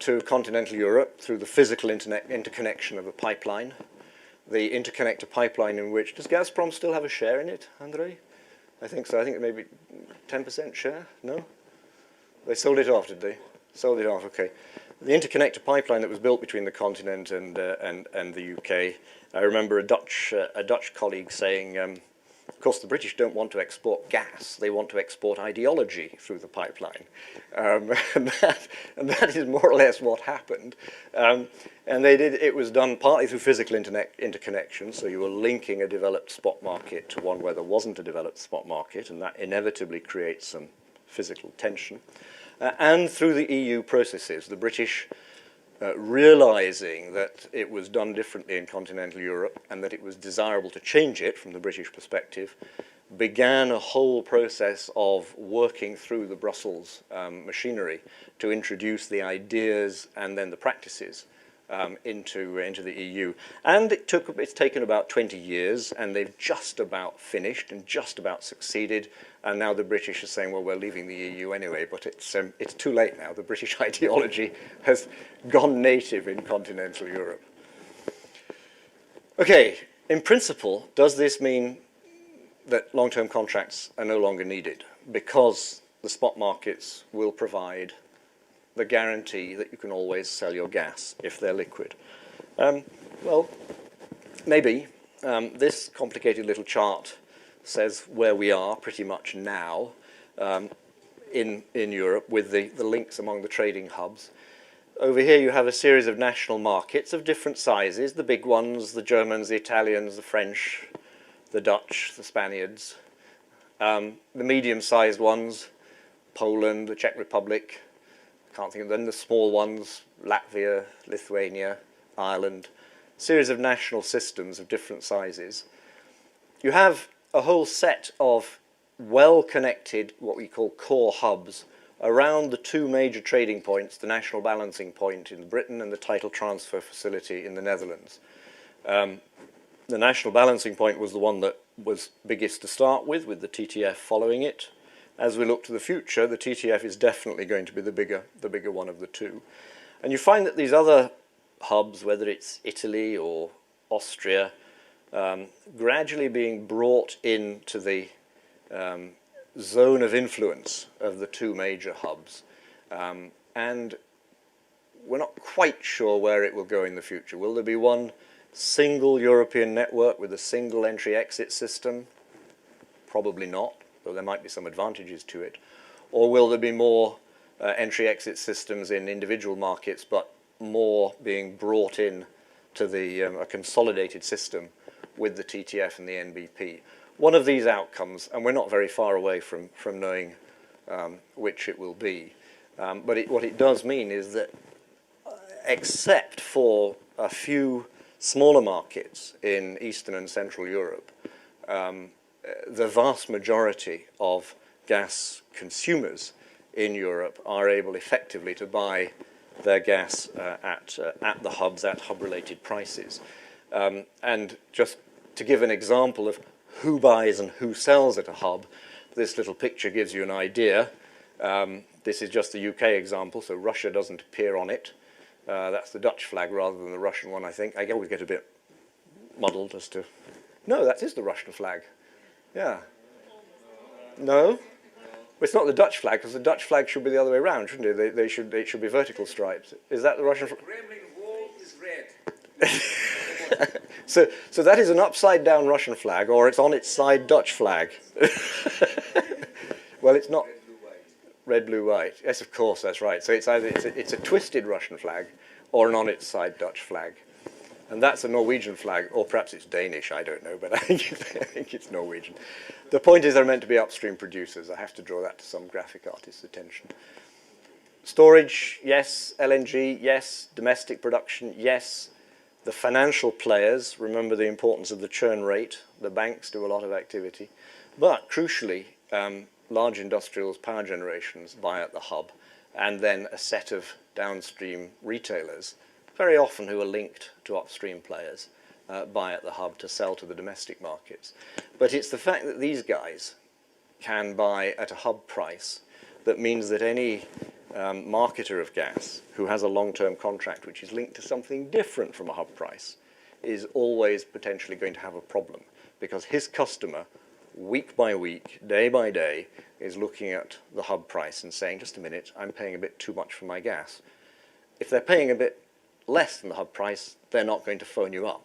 to continental Europe through the physical interconnection of the pipeline, the interconnector pipeline in which, does Gazprom still have a share in it, Andrej? I think so. I think maybe 10% share? No? They sold it off, did they? Sold it off, okay. The interconnector pipeline that was built between the continent and the UK, I remember a Dutch colleague saying, of course, the British don't want to export gas. They want to export ideology through the pipeline. And that is more or less what happened. And it was done partly through physical interconnection, so you were linking a developed spot market to one where there wasn't a developed spot market, and that inevitably creates some physical tension. And through the EU processes, the British realizing that it was done differently in continental Europe and that it was desirable to change it from the British perspective, began a whole process of working through the Brussels machinery to introduce the ideas and then the practices into the EU. And it's taken about 20 years, and they've just about finished and just about succeeded. And now the British are saying, well, we're leaving the EU anyway, but it's too late now. The British ideology has gone native in continental Europe. Okay, in principle, does this mean that long-term contracts are no longer needed because the spot markets will provide the guarantee that you can always sell your gas if they're liquid? Well, maybe. This complicated little chart says where we are pretty much now in Europe with the links among the trading hubs. Over here you have a series of national markets of different sizes, the big ones, the Germans, the Italians, the French, the Dutch, the Spaniards. The medium-sized ones, Poland, the Czech Republic, I can't think of them, the small ones, Latvia, Lithuania, Ireland, a series of national systems of different sizes. You have a whole set of well-connected, what we call core hubs, around the two major trading points, the national balancing point in Britain and the title transfer facility in the Netherlands. The national balancing point was the one that was biggest to start with the TTF following it. As we look to the future, the TTF is definitely going to be the bigger one of the two. And you find that these other hubs, whether it's Italy or Austria, gradually being brought into the zone of influence of the two major hubs. And we're not quite sure where it will go in the future. Will there be one single European network with a single entry-exit system? Probably not, though there might be some advantages to it. Or will there be more entry-exit systems in individual markets, but more being brought in to the a consolidated system with the TTF and the NBP? One of these outcomes, and we're not very far away from knowing which it will be. But what it does mean is that except for a few smaller markets in Eastern and Central Europe, the vast majority of gas consumers in Europe are able effectively to buy their gas at the hubs at hub-related prices. And just to give an example of who buys and who sells at a hub, this little picture gives you an idea. This is just the UK example, so Russia doesn't appear on it. That's the Dutch flag rather than the Russian one, I think. I always get a bit muddled as to... No, that is the Russian flag. Yeah. No? Well, it's not the Dutch flag, because the Dutch flag should be the other way around, shouldn't it? It should be vertical stripes. Is that the Russian flag? Kremlin wall is red. So that is an upside-down Russian flag, or it's on its side Dutch flag. Well, it's not... Red, blue, white. Yes, of course, that's right. So it's either it's a twisted Russian flag or an on its side Dutch flag. And that's a Norwegian flag, or perhaps it's Danish, I don't know, but I think it's Norwegian. The point is they're meant to be upstream producers. I have to draw that to some graphic artist's attention. Storage, yes. LNG, yes. Domestic production, yes. The financial players, remember the importance of the churn rate. The banks do a lot of activity. But crucially, large industrials, power generations buy at the hub, and then a set of downstream retailers, very often who are linked to upstream players, buy at the hub to sell to the domestic markets. But it's the fact that these guys can buy at a hub price that means that any marketer of gas who has a long-term contract which is linked to something different from a hub price is always potentially going to have a problem, because his customer, week by week, day by day, is looking at the hub price and saying, just a minute, I'm paying a bit too much for my gas. If they're paying a bit less than the hub price, they're not going to phone you up.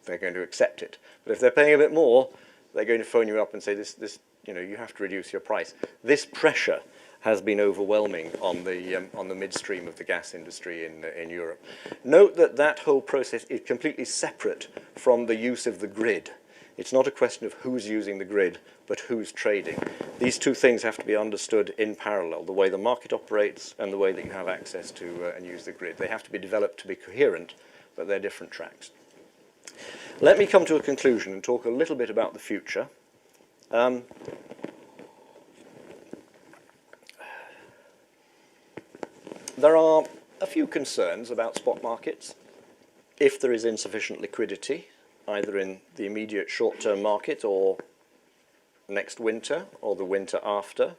They're going to accept it. But if they're paying a bit more, they're going to phone you up and say, you have to reduce your price. This pressure has been overwhelming on the midstream of the gas industry in Europe. Note that that whole process is completely separate from the use of the grid. It's not a question of who's using the grid, but who's trading. These two things have to be understood in parallel, the way the market operates and the way that you have access to and use the grid. They have to be developed to be coherent, but they're different tracks. Let me come to a conclusion and talk a little bit about the future. There are a few concerns about spot markets. If there is insufficient liquidity, either in the immediate short-term market or next winter or the winter after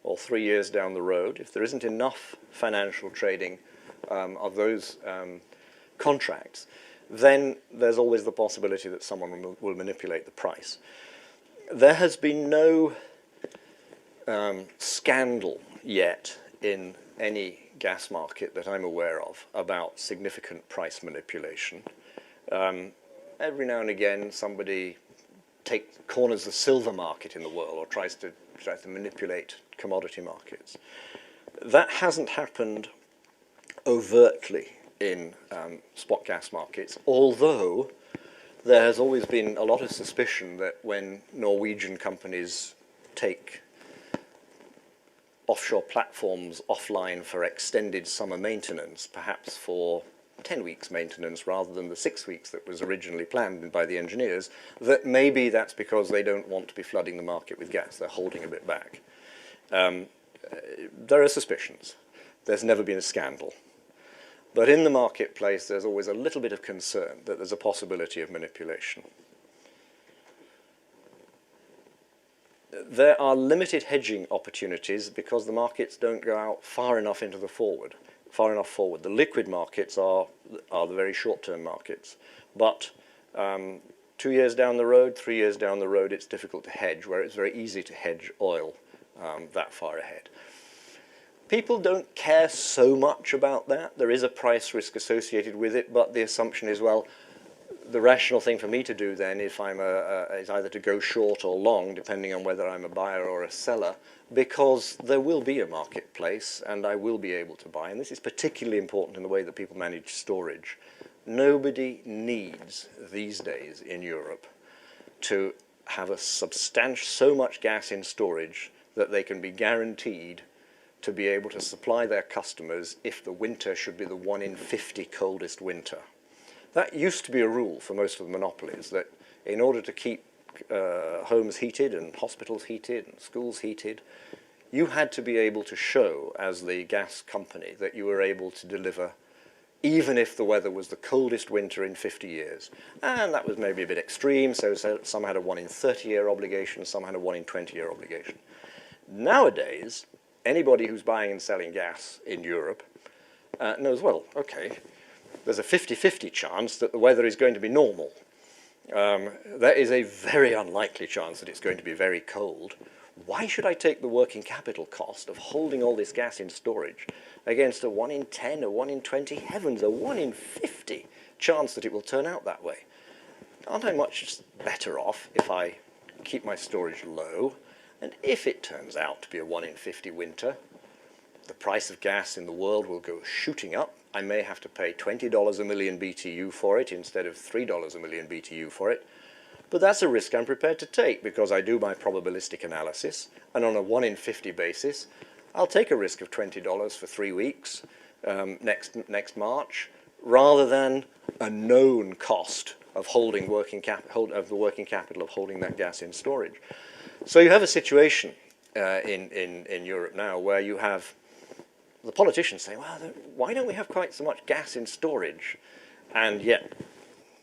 or 3 years down the road, if there isn't enough financial trading of those contracts, then there's always the possibility that someone will manipulate the price. There has been no scandal yet in any gas market that I'm aware of about significant price manipulation. Every now and again, somebody corners the silver market in the world or tries to manipulate commodity markets. That hasn't happened overtly in spot gas markets, although there has always been a lot of suspicion that when Norwegian companies take offshore platforms offline for extended summer maintenance, perhaps for 10 weeks maintenance rather than the 6 weeks that was originally planned by the engineers, that maybe that's because they don't want to be flooding the market with gas. They're holding a bit back. There are suspicions. There's never been a scandal. But in the marketplace, there's always a little bit of concern that there's a possibility of manipulation. There are limited hedging opportunities because the markets don't go out far enough into the forward. The liquid markets are the very short-term markets. But 2 years down the road, 3 years down the road, it's difficult to hedge, where it's very easy to hedge oil that far ahead. People don't care so much about that. There is a price risk associated with it, but the assumption is, well, the rational thing for me to do then if I'm is either to go short or long, depending on whether I'm a buyer or a seller, because there will be a marketplace and I will be able to buy. And this is particularly important in the way that people manage storage. Nobody needs these days in Europe to have so much gas in storage that they can be guaranteed to be able to supply their customers if the winter should be the 1 in 50 coldest winter. That used to be a rule for most of the monopolies, that in order to keep homes heated and hospitals heated and schools heated, you had to be able to show as the gas company that you were able to deliver even if the weather was the coldest winter in 50 years. And that was maybe a bit extreme, so some had a 1 in 30-year obligation, some had a 1 in 20-year obligation. Nowadays, anybody who's buying and selling gas in Europe knows, well, okay, there's a 50-50 chance that the weather is going to be normal. There is a very unlikely chance that it's going to be very cold. Why should I take the working capital cost of holding all this gas in storage against a 1 in 10, a 1 in 20, heavens, a 1 in 50 chance that it will turn out that way? Aren't I much better off if I keep my storage low? And if it turns out to be a 1 in 50 winter, the price of gas in the world will go shooting up. I may have to pay $20 a million BTU for it instead of $3 a million BTU for it. But that's a risk I'm prepared to take because I do my probabilistic analysis, and on a 1 in 50 basis, I'll take a risk of $20 for 3 weeks next March, rather than a known cost of holding the working capital of holding that gas in storage. So you have a situation in Europe now where you have the politicians saying, well, why don't we have quite so much gas in storage? And yet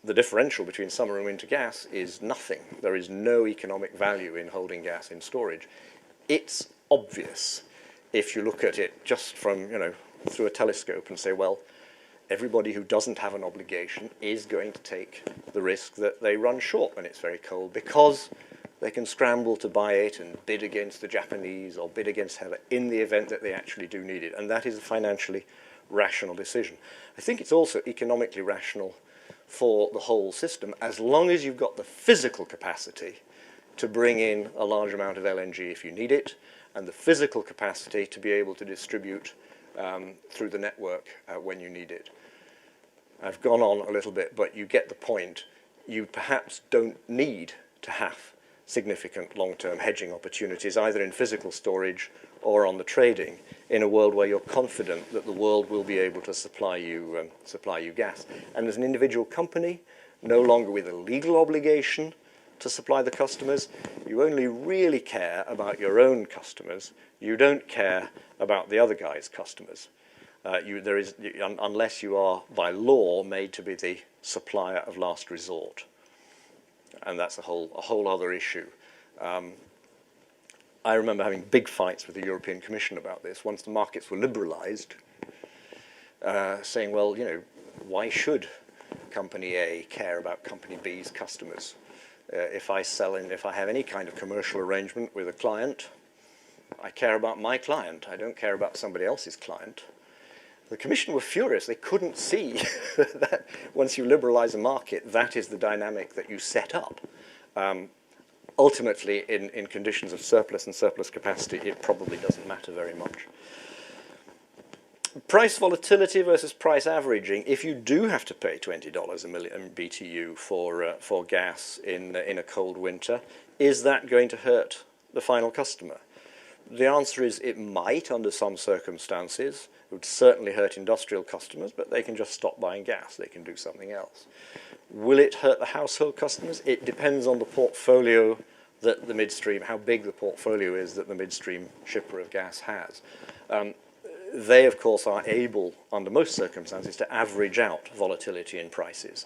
the differential between summer and winter gas is nothing. There is no economic value in holding gas in storage. It's obvious if you look at it just from, through a telescope and say, well, everybody who doesn't have an obligation is going to take the risk that they run short when it's very cold, because they can scramble to buy it and bid against the Japanese or bid against Hella in the event that they actually do need it. And that is a financially rational decision. I think it's also economically rational for the whole system, as long as you've got the physical capacity to bring in a large amount of LNG if you need it, and the physical capacity to be able to distribute through the network when you need it. I've gone on a little bit, but you get the point. You perhaps don't need to have significant long-term hedging opportunities, either in physical storage or on the trading, in a world where you're confident that the world will be able to supply you gas. And as an individual company, no longer with a legal obligation to supply the customers, you only really care about your own customers. You don't care about the other guy's customers. Unless you are, by law, made to be the supplier of last resort. And that's a whole other issue. I remember having big fights with the European Commission about this once the markets were liberalized, saying, well, why should Company A care about Company B's customers? If I have any kind of commercial arrangement with a client, I care about my client. I don't care about somebody else's client. The Commission were furious. They couldn't see that once you liberalize a market, that is the dynamic that you set up. Ultimately, in conditions of surplus and surplus capacity, it probably doesn't matter very much. price volatility versus price averaging. If you do have to pay $20 a million BTU for gas in a cold winter, is that going to hurt the final customer? The answer is it might under some circumstances. It would certainly hurt industrial customers, but they can just stop buying gas. They can do something else. Will it hurt the household customers? It depends on the portfolio that the midstream, how big the portfolio is that the midstream shipper of gas has. They, of course, are able, under most circumstances, to average out volatility in prices.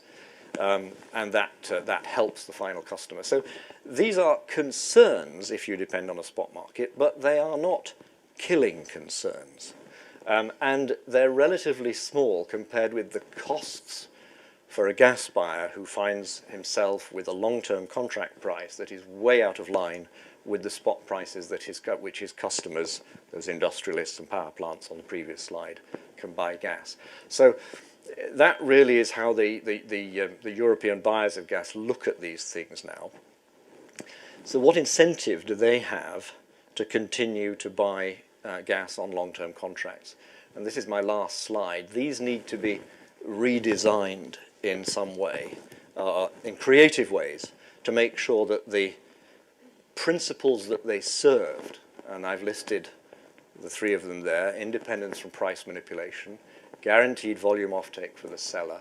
And that helps the final customer. So these are concerns if you depend on a spot market, but they are not killing concerns. And they're relatively small compared with the costs for a gas buyer who finds himself with a long-term contract price that is way out of line with the spot prices that which his customers, those industrialists and power plants on the previous slide, can buy gas. So that really is how the European buyers of gas look at these things now. So what incentive do they have to continue to buy gas on long-term contracts? And this is my last slide. These need to be redesigned in some way, in creative ways, to make sure that the principles that they served, and I've listed the three of them there: independence from price manipulation, guaranteed volume offtake for the seller,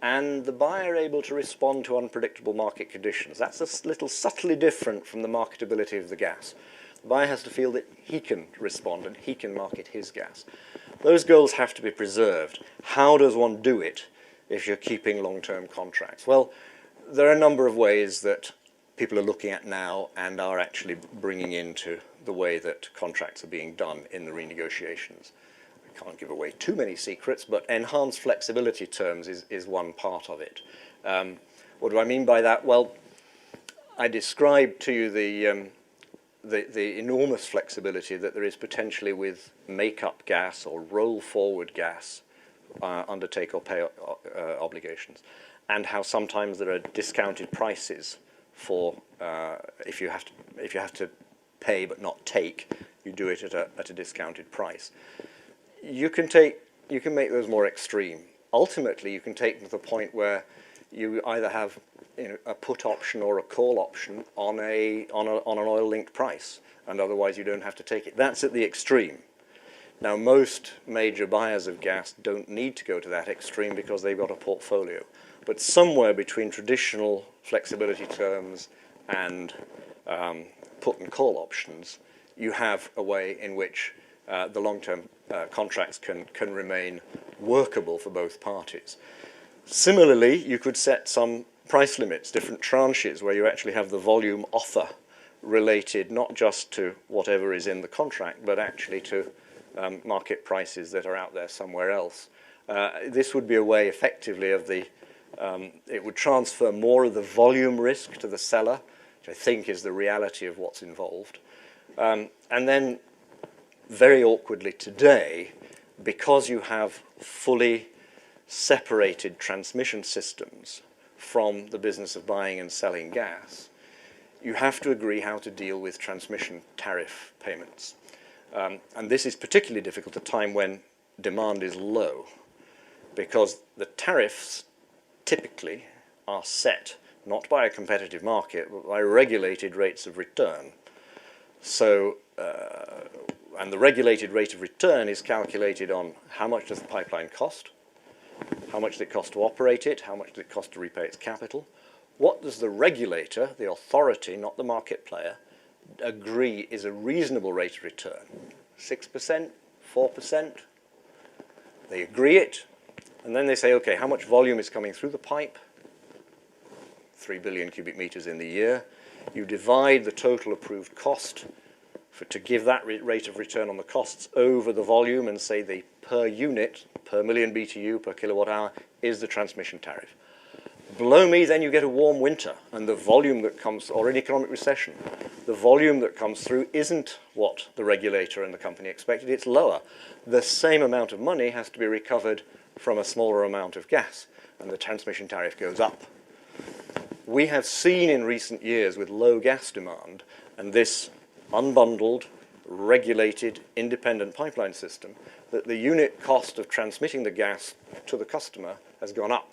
and the buyer able to respond to unpredictable market conditions. That's a little subtly different from the marketability of the gas. The buyer has to feel that he can respond and he can market his gas. Those goals have to be preserved. How does one do it if you're keeping long-term contracts? Well, there are a number of ways that people are looking at now and are actually bringing into the way that contracts are being done in the renegotiations. I can't give away too many secrets, but enhanced flexibility terms is one part of it. What do I mean by that? Well, I described to you the enormous flexibility that there is potentially with make-up gas or roll-forward gas under take-or-pay obligations, and how sometimes there are discounted prices for if you have to pay but not take, you do it at a discounted price. You can make those more extreme. Ultimately, you can take them to the point where you either have a put option or a call option on an oil-linked price, and otherwise you don't have to take it. That's at the extreme. Now, most major buyers of gas don't need to go to that extreme because they've got a portfolio. But somewhere between traditional flexibility terms and put and call options, you have a way in which the long-term contracts can remain workable for both parties. Similarly, you could set some price limits, different tranches, where you actually have the volume offer related not just to whatever is in the contract, but actually to market prices that are out there somewhere else. This would be a way effectively of it would transfer more of the volume risk to the seller, which I think is the reality of what's involved. And then very awkwardly today, because you have fully separated transmission systems from the business of buying and selling gas, you have to agree how to deal with transmission tariff payments. And this is particularly difficult at a time when demand is low, because the tariffs typically are set not by a competitive market, but by regulated rates of return. So, and the regulated rate of return is calculated on how much does the pipeline cost, how much does it cost to operate it, how much does it cost to repay its capital, what does the regulator, the authority, not the market player, agree is a reasonable rate of return. 6%, 4%, they agree it, and then they say, okay, how much volume is coming through the pipe? 3 billion cubic meters in the year. You divide the total approved cost to give that rate of return on the costs over the volume and say the per unit, per million BTU, per kilowatt hour, is the transmission tariff. Below me, then you get a warm winter, and the volume that comes, or an economic recession, the volume that comes through isn't what the regulator and the company expected, it's lower. The same amount of money has to be recovered from a smaller amount of gas, and the transmission tariff goes up. We have seen in recent years with low gas demand, and this unbundled, regulated, independent pipeline system, that the unit cost of transmitting the gas to the customer has gone up.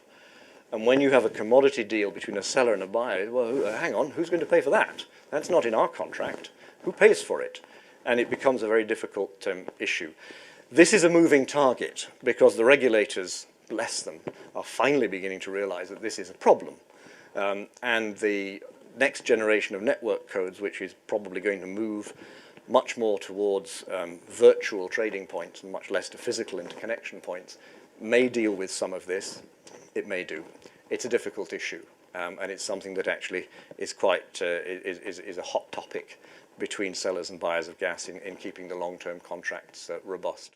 And when you have a commodity deal between a seller and a buyer, well, hang on, who's going to pay for that? That's not in our contract. Who pays for it? And it becomes a very difficult issue. This is a moving target because the regulators, bless them, are finally beginning to realize that this is a problem. And the next generation of network codes, which is probably going to move much more towards virtual trading points and much less to physical interconnection points, may deal with some of this. It may do. It's a difficult issue, and it's something that actually is quite is a hot topic between sellers and buyers of gas in keeping the long-term contracts robust.